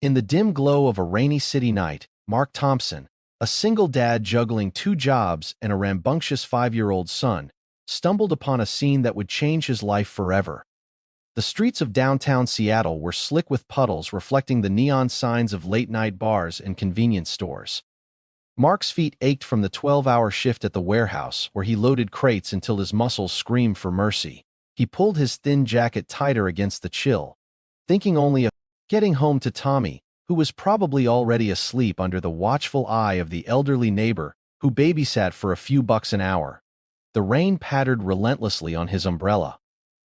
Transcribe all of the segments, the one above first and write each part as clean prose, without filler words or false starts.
In the dim glow of a rainy city night, Mark Thompson, a single dad juggling two jobs and a rambunctious 5-year-old son, stumbled upon a scene that would change his life forever. The streets of downtown Seattle were slick with puddles reflecting the neon signs of late-night bars and convenience stores. Mark's feet ached from the 12-hour shift at the warehouse, where he loaded crates until his muscles screamed for mercy. He pulled his thin jacket tighter against the chill, thinking only of getting home to Tommy, who was probably already asleep under the watchful eye of the elderly neighbor who babysat for a few bucks an hour. The rain pattered relentlessly on his umbrella,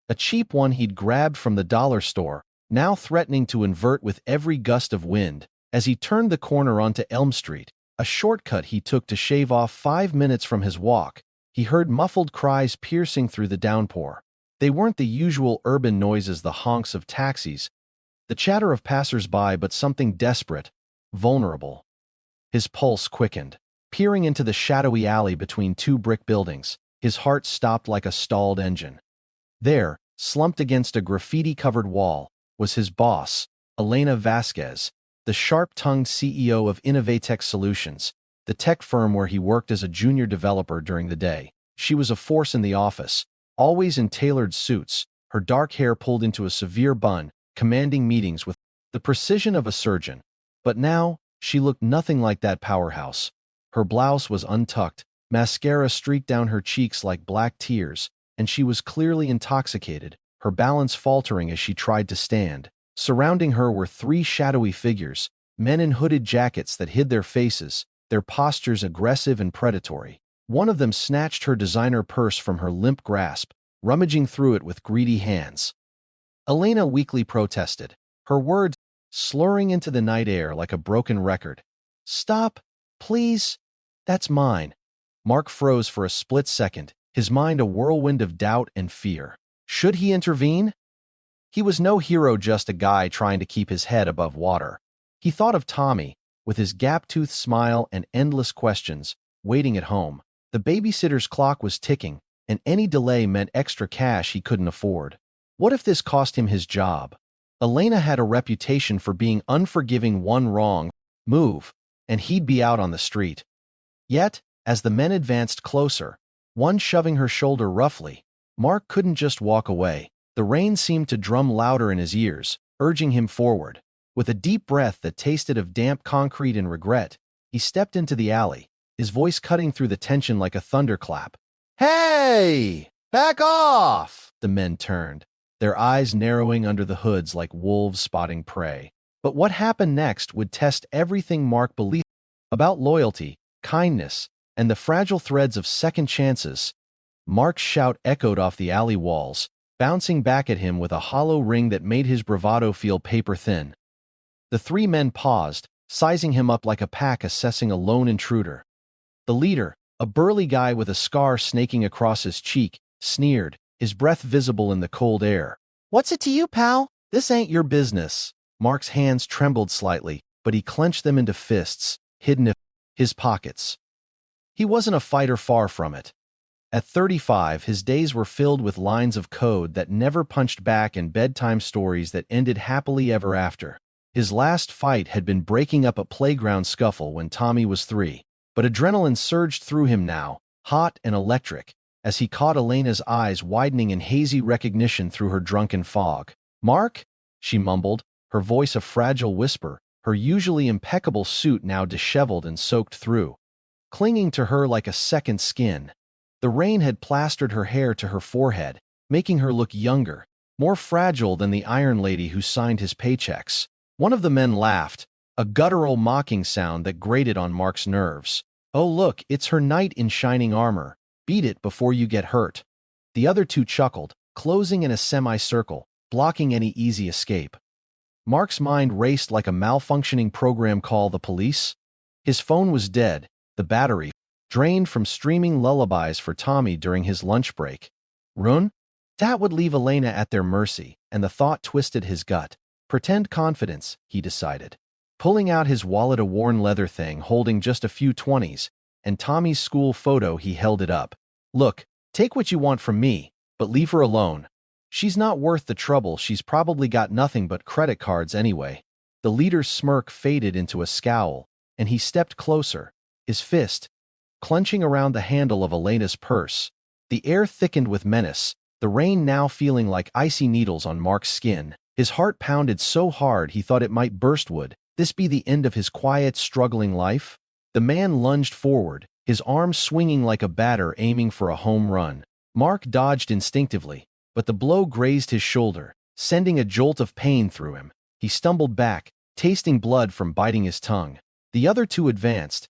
a cheap one he'd grabbed from the dollar store, now threatening to invert with every gust of wind. As he turned the corner onto Elm Street, a shortcut he took to shave off 5 minutes from his walk, he heard muffled cries piercing through the downpour. They weren't the usual urban noises, the honks of taxis, the chatter of passers-by, but something desperate, vulnerable. His pulse quickened. Peering into the shadowy alley between two brick buildings, his heart stopped like a stalled engine. There, slumped against a graffiti-covered wall, was his boss, Elena Vasquez, the sharp-tongued CEO of Innovatech Solutions, the tech firm where he worked as a junior developer during the day. She was a force in the office, always in tailored suits, her dark hair pulled into a severe bun, commanding meetings with the precision of a surgeon. But now, she looked nothing like that powerhouse. Her blouse was untucked, mascara streaked down her cheeks like black tears, and she was clearly intoxicated, her balance faltering as she tried to stand. Surrounding her were three shadowy figures, men in hooded jackets that hid their faces, their postures aggressive and predatory. One of them snatched her designer purse from her limp grasp, rummaging through it with greedy hands. Elena weakly protested, her words slurring into the night air like a broken record. "Stop, please. That's mine." Mark froze for a split second, his mind a whirlwind of doubt and fear. Should he intervene? He was no hero, just a guy trying to keep his head above water. He thought of Tommy, with his gap-toothed smile and endless questions, waiting at home. The babysitter's clock was ticking, and any delay meant extra cash he couldn't afford. What if this cost him his job? Elena had a reputation for being unforgiving. One wrong move, and he'd be out on the street. Yet, as the men advanced closer, one shoving her shoulder roughly, Mark couldn't just walk away. The rain seemed to drum louder in his ears, urging him forward. With a deep breath that tasted of damp concrete and regret, he stepped into the alley, his voice cutting through the tension like a thunderclap. "Hey! Back off!" The men turned, their eyes narrowing under the hoods like wolves spotting prey. But what happened next would test everything Mark believed about loyalty, kindness, and the fragile threads of second chances. Mark's shout echoed off the alley walls, bouncing back at him with a hollow ring that made his bravado feel paper-thin. The three men paused, sizing him up like a pack assessing a lone intruder. The leader, a burly guy with a scar snaking across his cheek, sneered, his breath visible in the cold air. "What's it to you, pal? This ain't your business." Mark's hands trembled slightly, but he clenched them into fists, hidden in his pockets. He wasn't a fighter, far from it. At 35, his days were filled with lines of code that never punched back and bedtime stories that ended happily ever after. His last fight had been breaking up a playground scuffle when Tommy was 3, but adrenaline surged through him now, hot and electric, as he caught Elena's eyes widening in hazy recognition through her drunken fog. "Mark?" she mumbled, her voice a fragile whisper, her usually impeccable suit now disheveled and soaked through, clinging to her like a second skin. The rain had plastered her hair to her forehead, making her look younger, more fragile than the Iron Lady who signed his paychecks. One of the men laughed, a guttural mocking sound that grated on Mark's nerves. "Oh look, it's her knight in shining armor. Beat it before you get hurt." The other two chuckled, closing in a semicircle, blocking any easy escape. Mark's mind raced like a malfunctioning program. Call the police? His phone was dead, the battery drained from streaming lullabies for Tommy during his lunch break. Run? That would leave Elena at their mercy, and the thought twisted his gut. Pretend confidence, he decided. Pulling out his wallet, a worn leather thing holding just a few 20s, and Tommy's school photo, he held it up. "Look, take what you want from me, but leave her alone. She's not worth the trouble. She's probably got nothing but credit cards anyway." The leader's smirk faded into a scowl, and he stepped closer, his fist clenching around the handle of Elena's purse. The air thickened with menace, the rain now feeling like icy needles on Mark's skin. His heart pounded so hard he thought it might burst. Would this be the end of his quiet, struggling life? The man lunged forward, his arms swinging like a batter aiming for a home run. Mark dodged instinctively, but the blow grazed his shoulder, sending a jolt of pain through him. He stumbled back, tasting blood from biting his tongue. The other two advanced,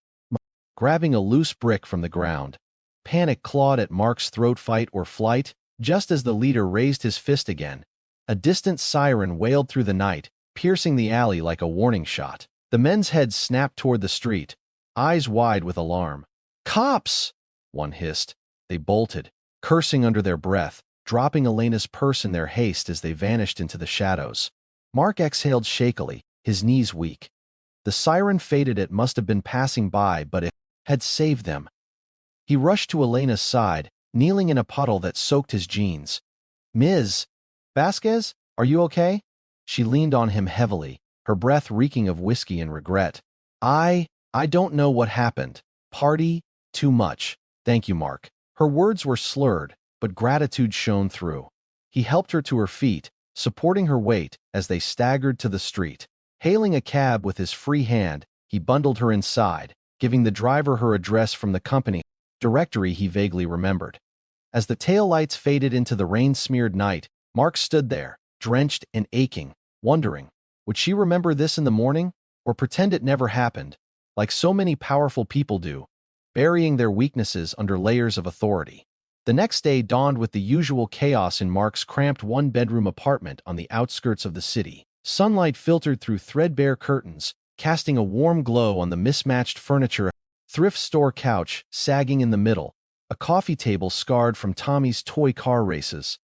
grabbing a loose brick from the ground. Panic clawed at Mark's throat. Fight or flight. Just as the leader raised his fist again, a distant siren wailed through the night, piercing the alley like a warning shot. The men's heads snapped toward the street, eyes wide with alarm. "Cops!" one hissed. They bolted, cursing under their breath, dropping Elena's purse in their haste as they vanished into the shadows. Mark exhaled shakily, his knees weak. The siren faded. It must have been passing by, but it had saved them. He rushed to Elena's side, kneeling in a puddle that soaked his jeans. "Ms. Vasquez, are you okay?" She leaned on him heavily, her breath reeking of whiskey and regret. I don't know what happened. Party, too much. Thank you, Mark." Her words were slurred, but gratitude shone through. He helped her to her feet, supporting her weight as they staggered to the street. Hailing a cab with his free hand, he bundled her inside, giving the driver her address from the company directory he vaguely remembered. As the taillights faded into the rain-smeared night, Mark stood there, drenched and aching, wondering, would she remember this in the morning, or pretend it never happened, like so many powerful people do, burying their weaknesses under layers of authority. The next day dawned with the usual chaos in Mark's cramped one-bedroom apartment on the outskirts of the city. Sunlight filtered through threadbare curtains, casting a warm glow on the mismatched furniture, a thrift store couch sagging in the middle, a coffee table scarred from Tommy's toy car races.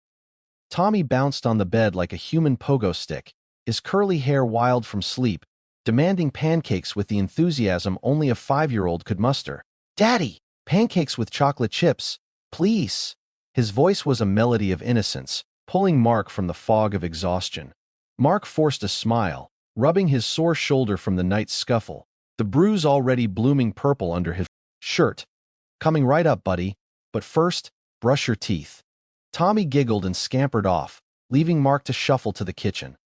Tommy bounced on the bed like a human pogo stick, his curly hair wild from sleep, demanding pancakes with the enthusiasm only a 5-year-old could muster. "Daddy, pancakes with chocolate chips, please." His voice was a melody of innocence, pulling Mark from the fog of exhaustion. Mark forced a smile, rubbing his sore shoulder from the night's scuffle, the bruise already blooming purple under his shirt. "Coming right up, buddy. But first, brush your teeth." Tommy giggled and scampered off, leaving Mark to shuffle to the kitchen.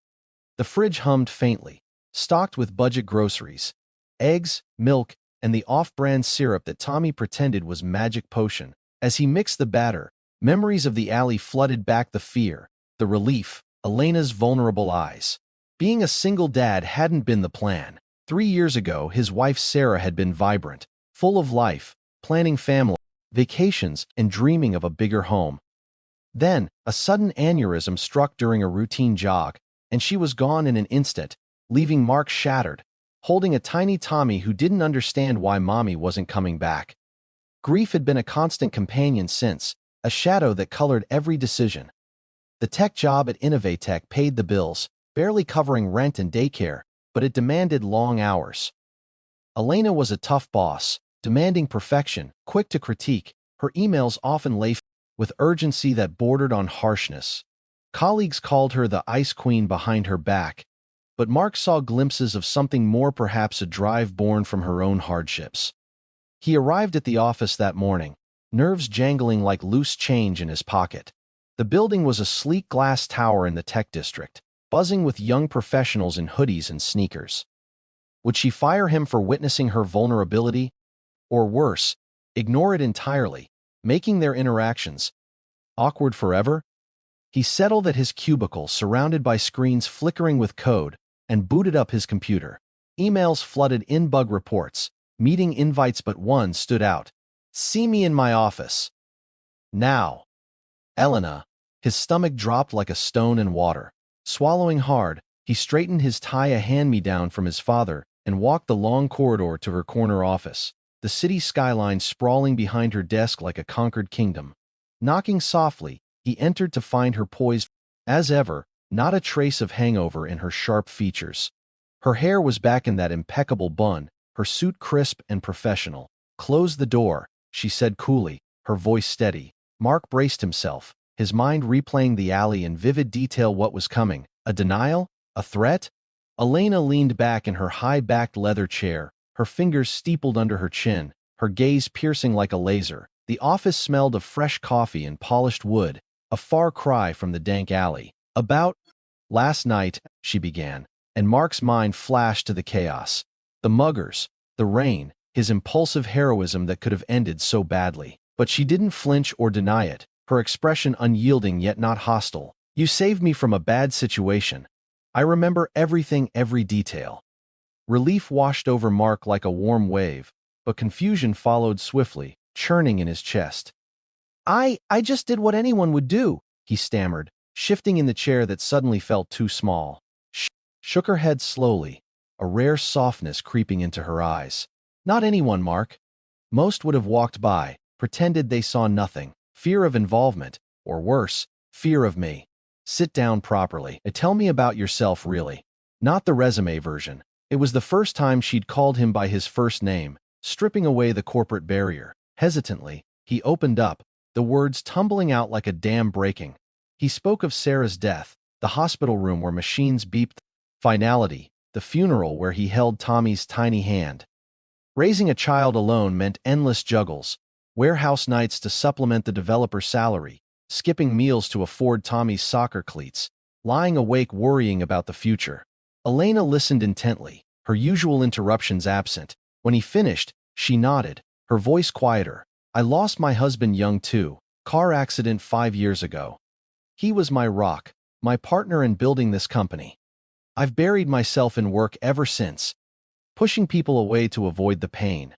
The fridge hummed faintly, stocked with budget groceries, eggs, milk, and the off-brand syrup that Tommy pretended was magic potion. As he mixed the batter, memories of the alley flooded back, the fear, the relief, Elena's vulnerable eyes. Being a single dad hadn't been the plan. 3 years ago, his wife Sarah had been vibrant, full of life, planning family, vacations, and dreaming of a bigger home. Then, a sudden aneurysm struck during a routine jog, and she was gone in an instant, leaving Mark shattered, holding a tiny Tommy who didn't understand why mommy wasn't coming back. Grief had been a constant companion since, a shadow that colored every decision. The tech job at Innovatech paid the bills, barely covering rent and daycare, but it demanded long hours. Elena was a tough boss, demanding perfection, quick to critique, her emails often laced with urgency that bordered on harshness. Colleagues called her the ice queen behind her back, but Mark saw glimpses of something more, perhaps a drive born from her own hardships. He arrived at the office that morning, nerves jangling like loose change in his pocket. The building was a sleek glass tower in the tech district, buzzing with young professionals in hoodies and sneakers. Would she fire him for witnessing her vulnerability? Or worse, ignore it entirely, making their interactions awkward forever? He settled at his cubicle, surrounded by screens flickering with code, and booted up his computer. Emails flooded in, bug reports, meeting invites, but one stood out. "See me in my office. Now." Elena. His stomach dropped like a stone in water. Swallowing hard, he straightened his tie, a hand-me-down from his father, and walked the long corridor to her corner office, the city skyline sprawling behind her desk like a conquered kingdom. Knocking softly, he entered to find her poised, as ever, not a trace of hangover in her sharp features. Her hair was back in that impeccable bun, her suit crisp and professional. "Close the door," she said coolly, her voice steady. Mark braced himself, his mind replaying the alley in vivid detail. What was coming? A denial? A threat? Elena leaned back in her high-backed leather chair, her fingers steepled under her chin, her gaze piercing like a laser. The office smelled of fresh coffee and polished wood, a far cry from the dank alley. About last night, she began, and Mark's mind flashed to the chaos. The muggers, the rain, his impulsive heroism that could have ended so badly. But she didn't flinch or deny it, her expression unyielding yet not hostile. You saved me from a bad situation. I remember everything, every detail. Relief washed over Mark like a warm wave, but confusion followed swiftly, churning in his chest. I just did what anyone would do, he stammered, shifting in the chair that suddenly felt too small. Shook her head slowly, a rare softness creeping into her eyes. Not anyone, Mark. Most would have walked by, pretended they saw nothing. Fear of involvement, or worse, fear of me. Sit down properly and tell me about yourself really. Not the resume version. It was the first time she'd called him by his first name, stripping away the corporate barrier. Hesitantly, he opened up, the words tumbling out like a dam breaking. He spoke of Sarah's death, the hospital room where machines beeped, finality, the funeral where he held Tommy's tiny hand. Raising a child alone meant endless juggles, warehouse nights to supplement the developer's salary, skipping meals to afford Tommy's soccer cleats, lying awake worrying about the future. Elena listened intently, her usual interruptions absent. When he finished, she nodded, her voice quieter. I lost my husband young too, car accident 5 years ago. He was my rock, my partner in building this company. I've buried myself in work ever since, pushing people away to avoid the pain.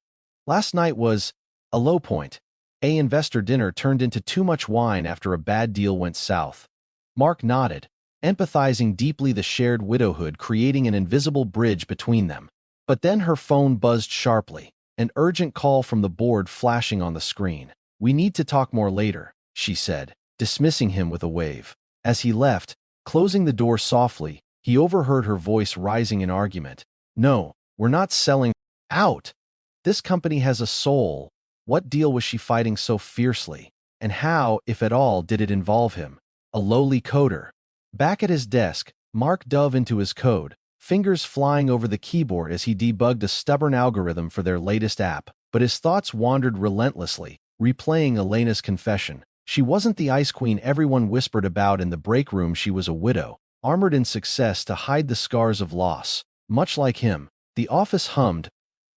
Last night was a low point. A investor dinner turned into too much wine after a bad deal went south. Mark nodded, empathizing deeply, the shared widowhood creating an invisible bridge between them. But then her phone buzzed sharply, an urgent call from the board flashing on the screen. We need to talk more later, she said, dismissing him with a wave. As he left, closing the door softly, he overheard her voice rising in argument. No, we're not selling out. This company has a soul. What deal was she fighting so fiercely? And how, if at all, did it involve him? A lowly coder. Back at his desk, Mark dove into his code, fingers flying over the keyboard as he debugged a stubborn algorithm for their latest app. But his thoughts wandered relentlessly, replaying Elena's confession. She wasn't the ice queen everyone whispered about in the break room. She was a widow, armored in success to hide the scars of loss. Much like him, the office hummed.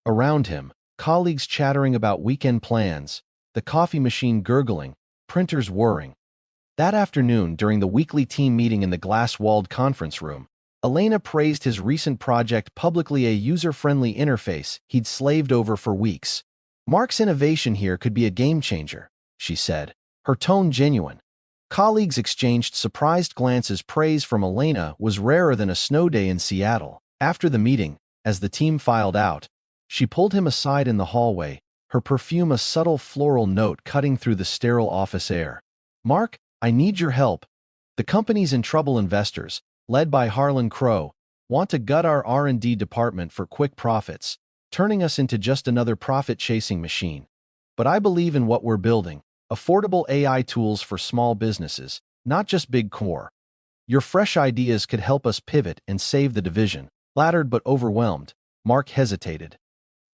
Around him, colleagues chattering about weekend plans, the coffee machine gurgling, printers whirring. That afternoon, during the weekly team meeting in the glass-walled conference room, Elena praised his recent project publicly, a user-friendly interface he'd slaved over for weeks. Mark's innovation here could be a game-changer, she said, her tone genuine. Colleagues exchanged surprised glances. Praise from Elena was rarer than a snow day in Seattle. After the meeting, as the team filed out, she pulled him aside in the hallway, her perfume a subtle floral note cutting through the sterile office air. Mark, I need your help. The company's in trouble. Investors, led by Harlan Crow, want to gut our R&D department for quick profits, turning us into just another profit-chasing machine. But I believe in what we're building, affordable AI tools for small businesses, not just big core. Your fresh ideas could help us pivot and save the division. Flattered but overwhelmed, Mark hesitated.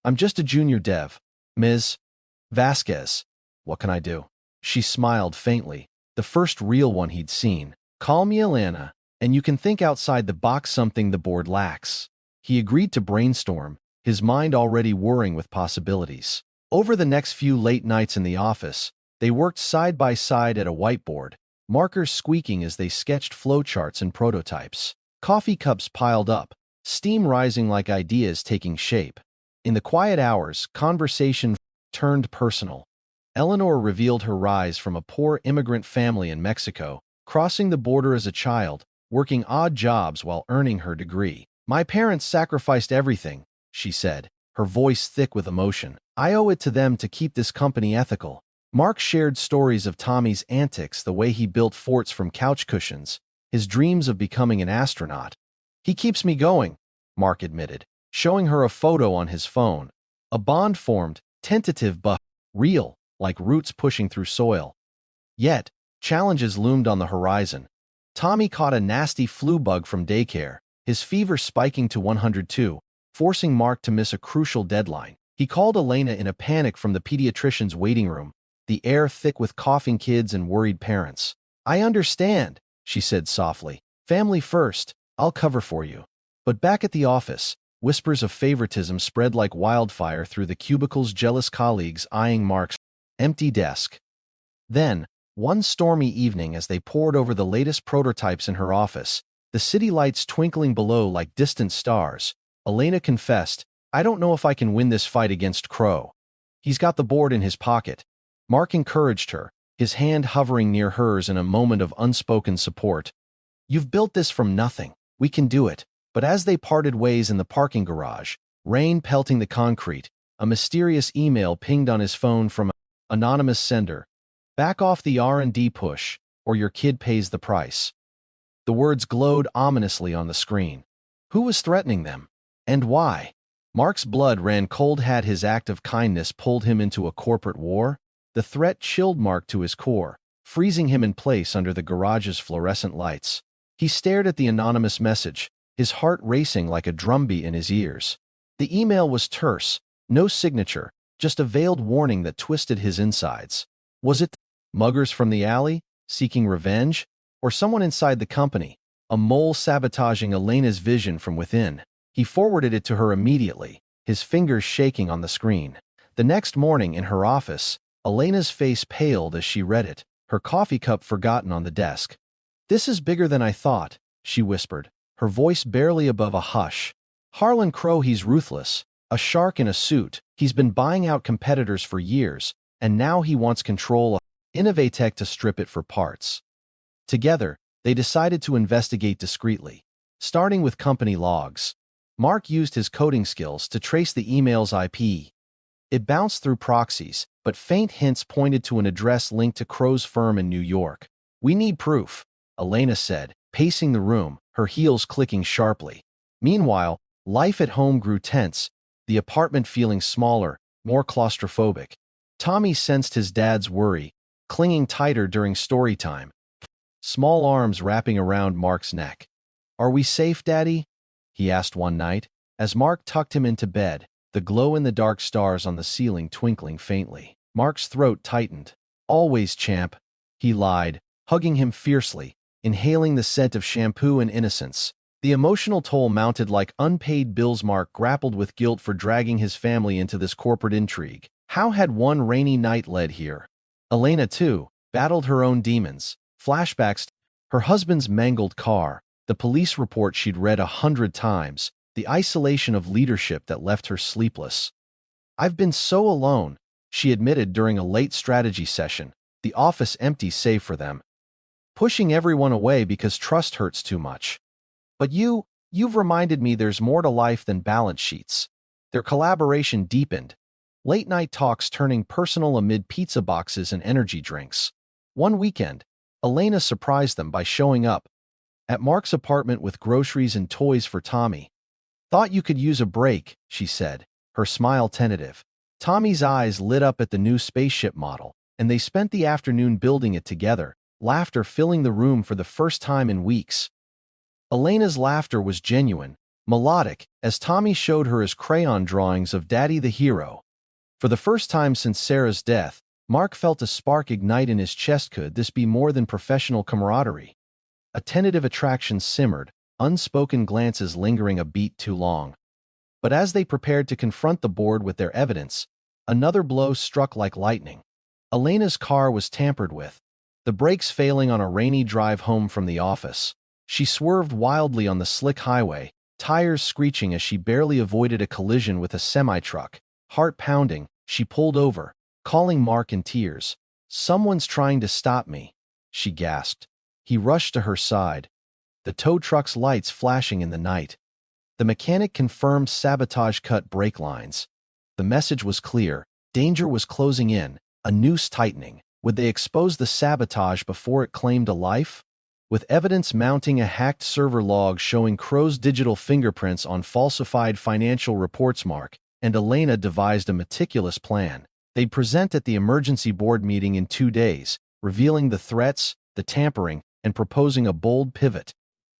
I'm just a junior dev, Ms. Vasquez. What can I do? She smiled faintly, the first real one he'd seen. Call me Elena, and you can think outside the box, something the board lacks. He agreed to brainstorm, his mind already whirring with possibilities. Over the next few late nights in the office, they worked side by side at a whiteboard, markers squeaking as they sketched flowcharts and prototypes. Coffee cups piled up, steam rising like ideas taking shape. In the quiet hours, conversation turned personal. Eleanor revealed her rise from a poor immigrant family in Mexico, crossing the border as a child, working odd jobs while earning her degree. My parents sacrificed everything, she said, her voice thick with emotion. I owe it to them to keep this company ethical. Mark shared stories of Tommy's antics, the way he built forts from couch cushions, his dreams of becoming an astronaut. He keeps me going, Mark admitted, showing her a photo on his phone. A bond formed, tentative but real, like roots pushing through soil. Yet, challenges loomed on the horizon. Tommy caught a nasty flu bug from daycare, his fever spiking to 102, forcing Mark to miss a crucial deadline. He called Elena in a panic from the pediatrician's waiting room, the air thick with coughing kids and worried parents. "I understand," she said softly. "Family first, I'll cover for you." But back at the office, whispers of favoritism spread like wildfire through the cubicle's jealous colleagues eyeing Mark's empty desk. Then, one stormy evening as they pored over the latest prototypes in her office, the city lights twinkling below like distant stars, Elena confessed, "I don't know if I can win this fight against Crow. He's got the board in his pocket." Mark encouraged her, his hand hovering near hers in a moment of unspoken support. "You've built this from nothing. We can do it." But as they parted ways in the parking garage, rain pelting the concrete, a mysterious email pinged on his phone from an anonymous sender. "Back off the R&D push, or your kid pays the price." The words glowed ominously on the screen. Who was threatening them? And why? Mark's blood ran cold. Had his act of kindness pulled him into a corporate war? The threat chilled Mark to his core, freezing him in place under the garage's fluorescent lights. He stared at the anonymous message, his heart racing like a drumbeat in his ears. The email was terse, no signature, just a veiled warning that twisted his insides. Was it muggers from the alley, seeking revenge? Or someone inside the company, a mole sabotaging Elena's vision from within? He forwarded it to her immediately, his fingers shaking on the screen. The next morning in her office, Elena's face paled as she read it, her coffee cup forgotten on the desk. "This is bigger than I thought," she whispered, her voice barely above a hush. "Harlan Crow, he's ruthless, a shark in a suit. He's been buying out competitors for years, and now he wants control of Innovatech to strip it for parts." Together, they decided to investigate discreetly, starting with company logs. Mark used his coding skills to trace the email's IP. It bounced through proxies, but faint hints pointed to an address linked to Crow's firm in New York. "We need proof," Elena said, pacing the room, her heels clicking sharply. Meanwhile, life at home grew tense, the apartment feeling smaller, more claustrophobic. Tommy sensed his dad's worry, clinging tighter during story time, small arms wrapping around Mark's neck. "Are we safe, Daddy?" he asked one night, as Mark tucked him into bed, the glow-in-the-dark stars on the ceiling twinkling faintly. Mark's throat tightened. "Always, champ," he lied, hugging him fiercely, inhaling the scent of shampoo and innocence. The emotional toll mounted like unpaid bills. Mark grappled with guilt for dragging his family into this corporate intrigue. How had one rainy night led here? Elena, too, battled her own demons. Flashbacks, her husband's mangled car, the police report she'd read 100 times, the isolation of leadership that left her sleepless. "I've been so alone," she admitted during a late strategy session, the office empty save for them. "Pushing everyone away because trust hurts too much. But you've reminded me there's more to life than balance sheets." Their collaboration deepened, late-night talks turning personal amid pizza boxes and energy drinks. One weekend, Elena surprised them by showing up at Mark's apartment with groceries and toys for Tommy. "Thought you could use a break," she said, her smile tentative. Tommy's eyes lit up at the new spaceship model, and they spent the afternoon building it together, laughter filling the room for the first time in weeks. Elena's laughter was genuine, melodic, as Tommy showed her his crayon drawings of Daddy the hero. For the first time since Sarah's death, Mark felt a spark ignite in his chest. Could this be more than professional camaraderie? A tentative attraction simmered, unspoken glances lingering a beat too long. But as they prepared to confront the board with their evidence, another blow struck like lightning. Elena's car was tampered with, the brakes failing on a rainy drive home from the office. She swerved wildly on the slick highway, tires screeching as she barely avoided a collision with a semi-truck. Heart pounding, she pulled over, calling Mark in tears. "Someone's trying to stop me," she gasped. He rushed to her side, the tow truck's lights flashing in the night. The mechanic confirmed sabotage cut brake lines. The message was clear. Danger was closing in, a noose tightening. Would they expose the sabotage before it claimed a life? With evidence mounting, a hacked server log showing Crow's digital fingerprints on falsified financial reports, Mark and Elena devised a meticulous plan. They'd present at the emergency board meeting in 2 days, revealing the threats, the tampering, and proposing a bold pivot.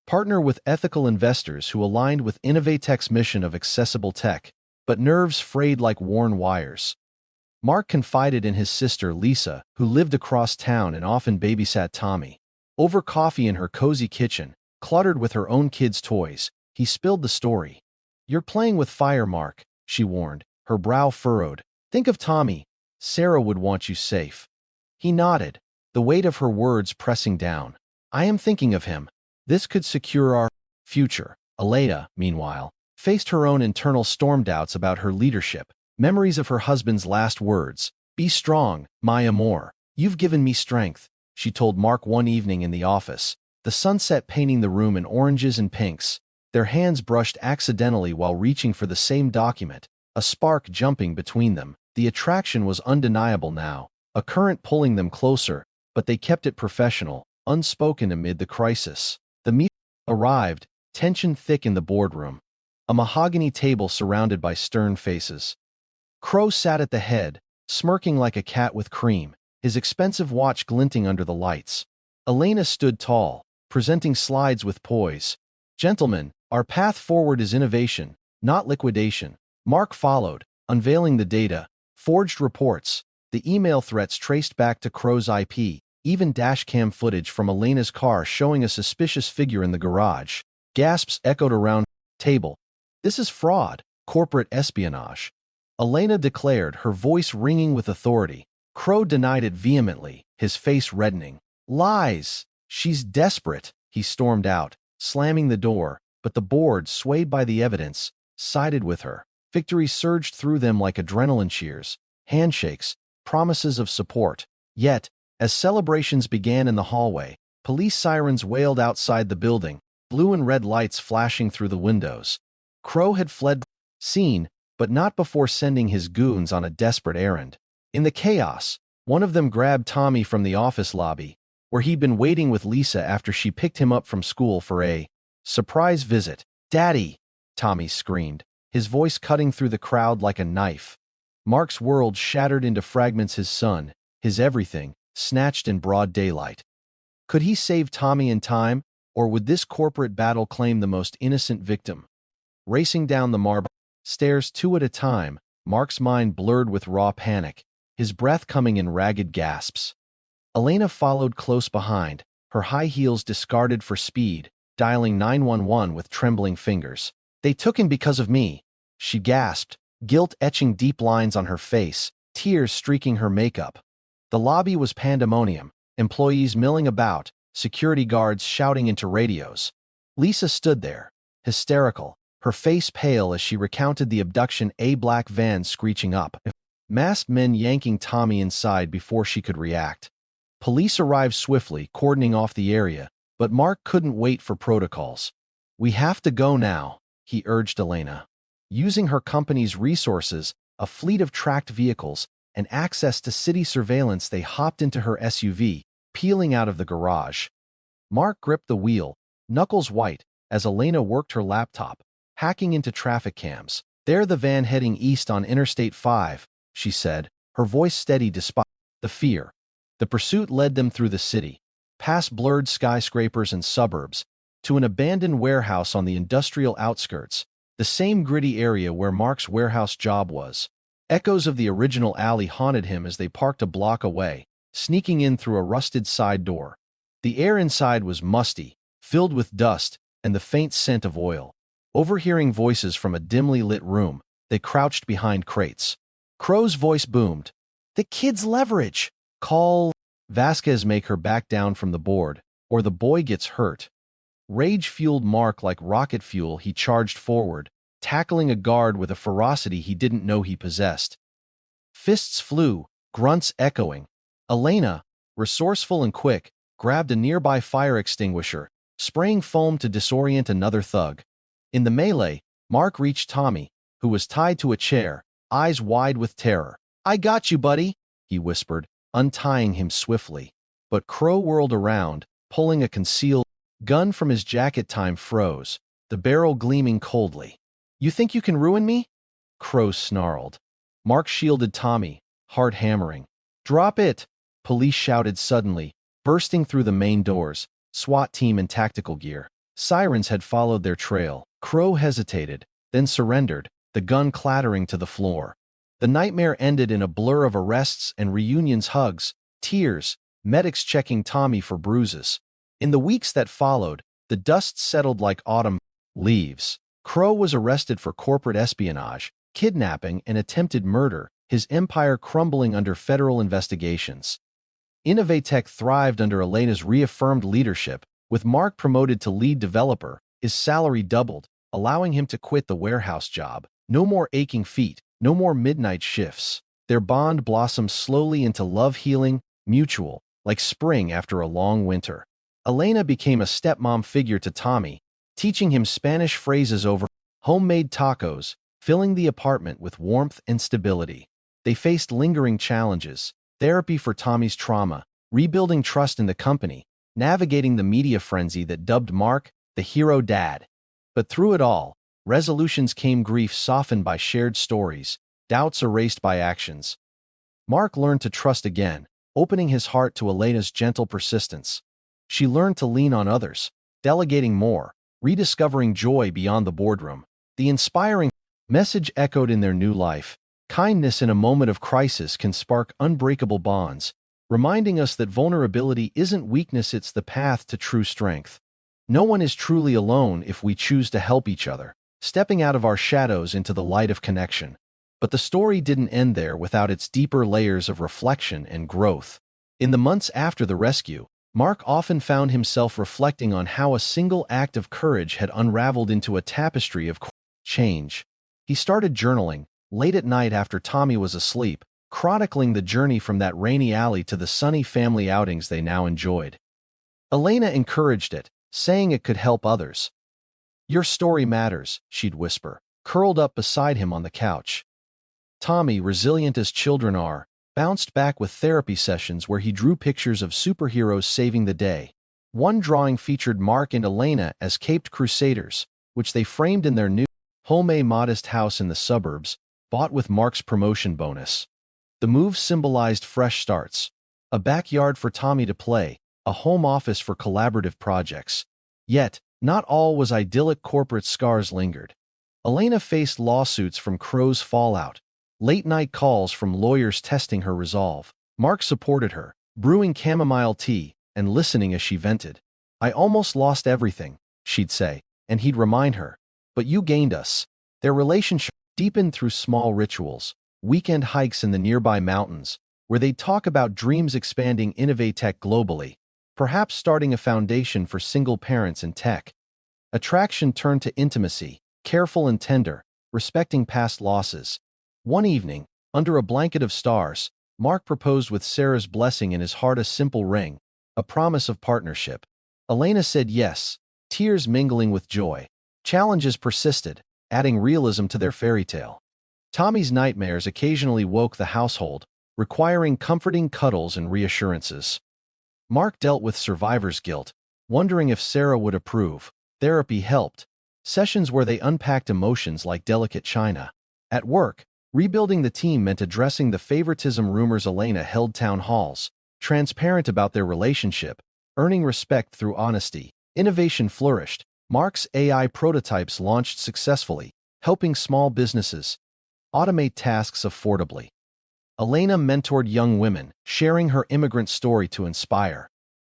Partner with ethical investors who aligned with Innovatech's mission of accessible tech, but nerves frayed like worn wires. Mark confided in his sister Lisa, who lived across town and often babysat Tommy. Over coffee in her cozy kitchen, cluttered with her own kids' toys, he spilled the story. "You're playing with fire, Mark," she warned, her brow furrowed. "Think of Tommy. Sarah would want you safe." He nodded, the weight of her words pressing down. "I am thinking of him. This could secure our future." Elena, meanwhile, faced her own internal storm doubts about her leadership, memories of her husband's last words. "Be strong, my amour. You've given me strength," she told Mark one evening in the office, the sunset painting the room in oranges and pinks. Their hands brushed accidentally while reaching for the same document, a spark jumping between them. The attraction was undeniable now, a current pulling them closer, but they kept it professional, unspoken amid the crisis. The meeting arrived, tension thick in the boardroom. A mahogany table surrounded by stern faces. Crow sat at the head, smirking like a cat with cream, his expensive watch glinting under the lights. Elena stood tall, presenting slides with poise. "Gentlemen, our path forward is innovation, not liquidation." Mark followed, unveiling the data, forged reports, the email threats traced back to Crow's IP, even dashcam footage from Elena's car showing a suspicious figure in the garage. Gasps echoed around the table. "This is fraud, corporate espionage," Elena declared, her voice ringing with authority. Crow denied it vehemently, his face reddening. "Lies! She's desperate," he stormed out, slamming the door, but the board, swayed by the evidence, sided with her. Victory surged through them like adrenaline cheers, handshakes, promises of support. Yet, as celebrations began in the hallway, police sirens wailed outside the building, blue and red lights flashing through the windows. Crow had fled the scene, but not before sending his goons on a desperate errand. In the chaos, one of them grabbed Tommy from the office lobby, where he'd been waiting with Lisa after she picked him up from school for a surprise visit. "Daddy!" Tommy screamed, his voice cutting through the crowd like a knife. Mark's world shattered into fragments, his son, his everything, snatched in broad daylight. Could he save Tommy in time, or would this corporate battle claim the most innocent victim? Racing down the marble stairs two at a time, Mark's mind blurred with raw panic, his breath coming in ragged gasps. Elena followed close behind, her high heels discarded for speed, dialing 911 with trembling fingers. "They took him because of me," she gasped, guilt etching deep lines on her face, tears streaking her makeup. The lobby was pandemonium, employees milling about, security guards shouting into radios. Lisa stood there, hysterical, her face pale as she recounted the abduction, a black van screeching up, masked men yanking Tommy inside before she could react. Police arrived swiftly, cordoning off the area, but Mark couldn't wait for protocols. "We have to go now," he urged Elena. Using her company's resources, a fleet of tracked vehicles, and access to city surveillance, they hopped into her SUV, peeling out of the garage. Mark gripped the wheel, knuckles white, as Elena worked her laptop, hacking into traffic cams. "They're the van heading east on Interstate 5, she said, her voice steady despite the fear. The pursuit led them through the city, past blurred skyscrapers and suburbs, to an abandoned warehouse on the industrial outskirts, the same gritty area where Mark's warehouse job was. Echoes of the original alley haunted him as they parked a block away, sneaking in through a rusted side door. The air inside was musty, filled with dust and the faint scent of oil. Overhearing voices from a dimly lit room, they crouched behind crates. Crow's voice boomed. "The kid's leverage! Call Vasquez, make her back down from the board, or the boy gets hurt." Rage fueled Mark like rocket fuel. He charged forward, tackling a guard with a ferocity he didn't know he possessed. Fists flew, grunts echoing. Elena, resourceful and quick, grabbed a nearby fire extinguisher, spraying foam to disorient another thug. In the melee, Mark reached Tommy, who was tied to a chair, eyes wide with terror. "I got you, buddy," he whispered, untying him swiftly. But Crow whirled around, pulling a concealed gun from his jacket. Time froze, the barrel gleaming coldly. "You think you can ruin me?" Crow snarled. Mark shielded Tommy, heart hammering. "Drop it!" Police shouted suddenly, bursting through the main doors, SWAT team in tactical gear. Sirens had followed their trail. Crow hesitated, then surrendered, the gun clattering to the floor. The nightmare ended in a blur of arrests and reunions, hugs, tears, medics checking Tommy for bruises. In the weeks that followed, the dust settled like autumn leaves. Crow was arrested for corporate espionage, kidnapping, and attempted murder, his empire crumbling under federal investigations. Innovatech thrived under Elena's reaffirmed leadership. With Mark promoted to lead developer, his salary doubled, allowing him to quit the warehouse job. No more aching feet, no more midnight shifts. Their bond blossomed slowly into love, healing, mutual, like spring after a long winter. Elena became a stepmom figure to Tommy, teaching him Spanish phrases over homemade tacos, filling the apartment with warmth and stability. They faced lingering challenges: therapy for Tommy's trauma, rebuilding trust in the company, navigating the media frenzy that dubbed Mark the hero dad. But through it all, resolutions came, grief softened by shared stories, doubts erased by actions. Mark learned to trust again, opening his heart to Elena's gentle persistence. She learned to lean on others, delegating more, rediscovering joy beyond the boardroom. The inspiring message echoed in their new life. Kindness in a moment of crisis can spark unbreakable bonds, reminding us that vulnerability isn't weakness, it's the path to true strength. No one is truly alone if we choose to help each other, stepping out of our shadows into the light of connection. But the story didn't end there without its deeper layers of reflection and growth. In the months after the rescue, Mark often found himself reflecting on how a single act of courage had unraveled into a tapestry of change. He started journaling, late at night after Tommy was asleep, chronicling the journey from that rainy alley to the sunny family outings they now enjoyed. Elena encouraged it, saying it could help others. "Your story matters," she'd whisper, curled up beside him on the couch. Tommy, resilient as children are, bounced back with therapy sessions where he drew pictures of superheroes saving the day. One drawing featured Mark and Elena as caped crusaders, which they framed in their new homemade modest house in the suburbs, bought with Mark's promotion bonus. The move symbolized fresh starts: a backyard for Tommy to play, a home office for collaborative projects. Yet, not all was idyllic. Corporate scars lingered. Elena faced lawsuits from Crow's fallout, late-night calls from lawyers testing her resolve. Mark supported her, brewing chamomile tea and listening as she vented. "I almost lost everything," she'd say, and he'd remind her, "But you gained us." Their relationship deepened through small rituals, weekend hikes in the nearby mountains, where they'd talk about dreams, expanding Innovatech globally, perhaps starting a foundation for single parents in tech. Attraction turned to intimacy, careful and tender, respecting past losses. One evening, under a blanket of stars, Mark proposed with Sarah's blessing in his heart, a simple ring, a promise of partnership. Elena said yes, tears mingling with joy. Challenges persisted, adding realism to their fairy tale. Tommy's nightmares occasionally woke the household, requiring comforting cuddles and reassurances. Mark dealt with survivor's guilt, wondering if Sarah would approve. Therapy helped, sessions where they unpacked emotions like delicate china. At work, rebuilding the team meant addressing the favoritism rumors. Elena held town halls, transparent about their relationship, earning respect through honesty. Innovation flourished. Mark's AI prototypes launched successfully, helping small businesses automate tasks affordably. Elena mentored young women, sharing her immigrant story to inspire.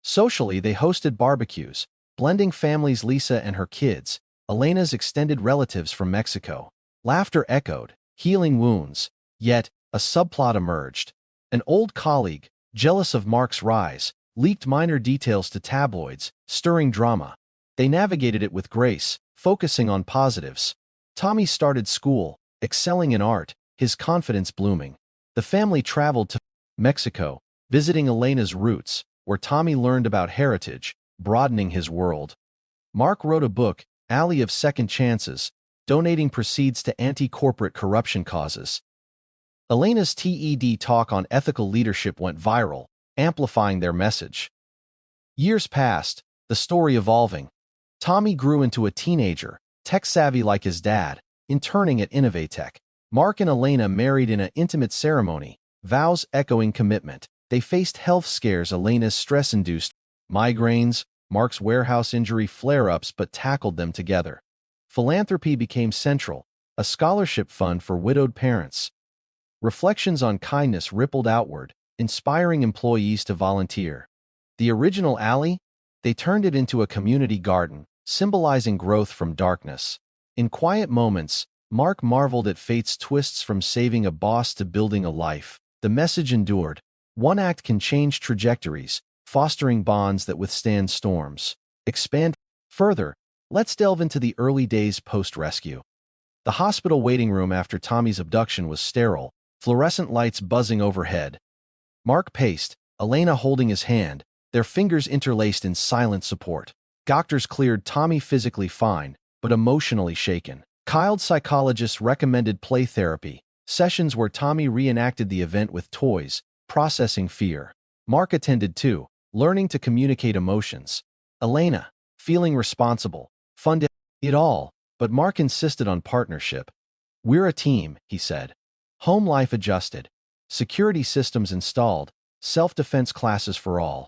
Socially, they hosted barbecues, blending families: Lisa and her kids, Elena's extended relatives from Mexico. Laughter echoed, healing wounds. Yet, a subplot emerged. An old colleague, jealous of Mark's rise, leaked minor details to tabloids, stirring drama. They navigated it with grace, focusing on positives. Tommy started school, excelling in art, his confidence blooming. The family traveled to Mexico, visiting Elena's roots, where Tommy learned about heritage, broadening his world. Mark wrote a book, Alley of Second Chances, donating proceeds to anti-corporate corruption causes. Elena's TED talk on ethical leadership went viral, amplifying their message. Years passed, the story evolving. Tommy grew into a teenager, tech-savvy like his dad, interning at Innovatech. Mark and Elena married in an intimate ceremony, vows echoing commitment. They faced health scares: Elena's stress-induced migraines, Mark's warehouse injury flare-ups but tackled them together. Philanthropy became central, a scholarship fund for widowed parents. Reflections on kindness rippled outward, inspiring employees to volunteer. The original alley? They turned it into a community garden, symbolizing growth from darkness. In quiet moments, Mark marveled at fate's twists from saving a boss to building a life. The message endured. One act can change trajectories, fostering bonds that withstand storms. Expand further, let's delve into the early days post-rescue. The hospital waiting room after Tommy's abduction was sterile, fluorescent lights buzzing overhead. Mark paced, Elena holding his hand, their fingers interlaced in silent support. Doctors cleared Tommy physically fine, but emotionally shaken. Child psychologists recommended play therapy, sessions where Tommy reenacted the event with toys, processing fear. Mark attended too, learning to communicate emotions. Elena, feeling responsible, funded it all, but Mark insisted on partnership. "We're a team," he said. Home life adjusted. Security systems installed, self-defense classes for all.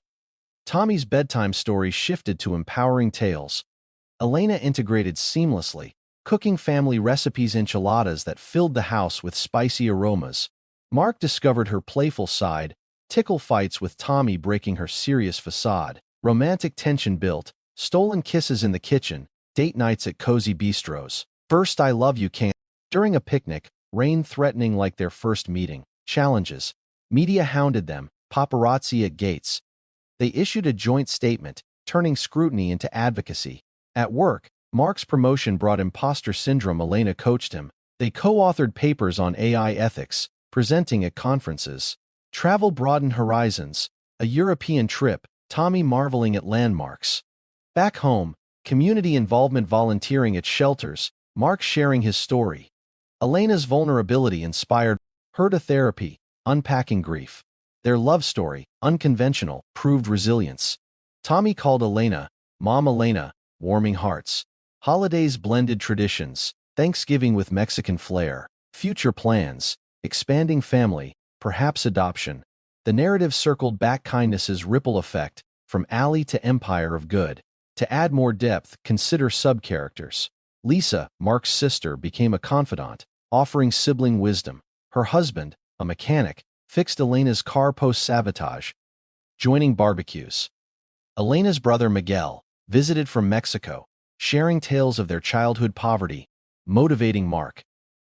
Tommy's bedtime stories shifted to empowering tales. Elena integrated seamlessly, cooking family recipes enchiladas that filled the house with spicy aromas. Mark discovered her playful side, tickle fights with Tommy breaking her serious facade. Romantic tension built, stolen kisses in the kitchen, date nights at cozy bistros. First I love you can. During a picnic, rain threatening like their first meeting. Challenges. Media hounded them, paparazzi at gates. They issued a joint statement, turning scrutiny into advocacy. At work, Mark's promotion brought imposter syndrome. Elena coached him. They co-authored papers on AI ethics, presenting at conferences. Travel broadened horizons. A European trip, Tommy marveling at landmarks. Back home, community involvement, volunteering at shelters, Mark sharing his story. Elena's vulnerability inspired her to therapy, unpacking grief. Their love story, unconventional, proved resilience. Tommy called Elena, Mom Elena, warming hearts. Holidays blended traditions, Thanksgiving with Mexican flair. Future plans, expanding family, perhaps adoption. The narrative circled back kindness's ripple effect, from alley to empire of good. To add more depth, consider subcharacters. Lisa, Mark's sister, became a confidant, offering sibling wisdom. Her husband, a mechanic, fixed Elena's car post-sabotage, joining barbecues. Elena's brother Miguel visited from Mexico, sharing tales of their childhood poverty, motivating Mark.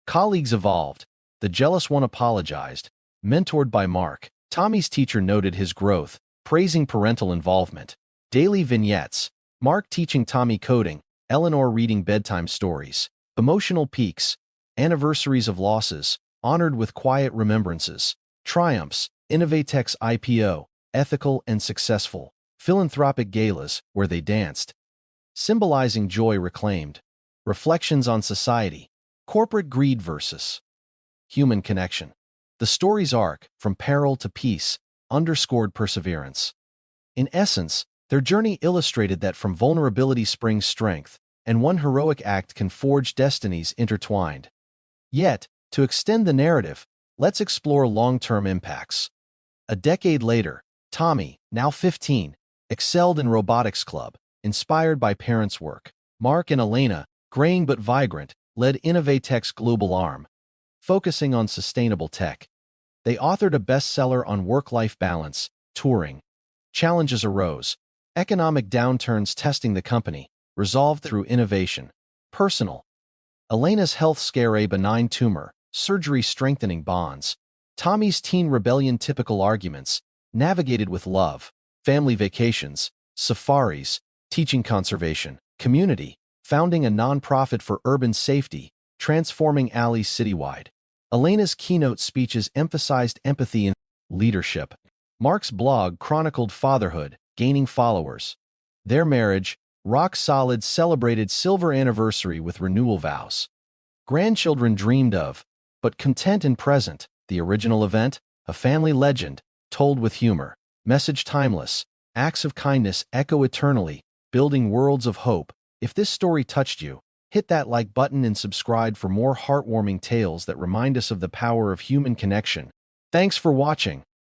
Colleagues evolved. The jealous one apologized, mentored by Mark. Tommy's teacher noted his growth, praising parental involvement. Daily vignettes. Mark teaching Tommy coding, Eleanor reading bedtime stories. Emotional peaks. Anniversaries of losses, honored with quiet remembrances. Triumphs. Innovatex IPO, ethical and successful. Philanthropic galas, where they danced, symbolizing joy reclaimed. Reflections on society. Corporate greed versus human connection. The story's arc, from peril to peace, underscored perseverance. In essence, their journey illustrated that from vulnerability springs strength, and one heroic act can forge destinies intertwined. Yet, to extend the narrative, let's explore long-term impacts. A decade later, Tommy, now 15, excelled in robotics club, inspired by parents' work. Mark and Elena, graying but vibrant, led Innovatex global arm, focusing on sustainable tech. They authored a bestseller on work-life balance, touring. Challenges arose. Economic downturns testing the company, resolved through innovation. Personal. Elena's health scare, a benign tumor, surgery strengthening bonds. Tommy's teen rebellion, typical arguments, navigated with love. Family vacations, safaris, teaching conservation. Community, founding a nonprofit for urban safety, transforming alleys citywide. Elena's keynote speeches emphasized empathy and leadership. Mark's blog chronicled fatherhood, gaining followers. Their marriage, rock solid, celebrated silver anniversary with renewal vows. Grandchildren dreamed of, but content and present. The original event, a family legend, told with humor. Message timeless. Acts of kindness echo eternally, building worlds of hope. If this story touched you, hit that like button and subscribe for more heartwarming tales that remind us of the power of human connection. Thanks for watching.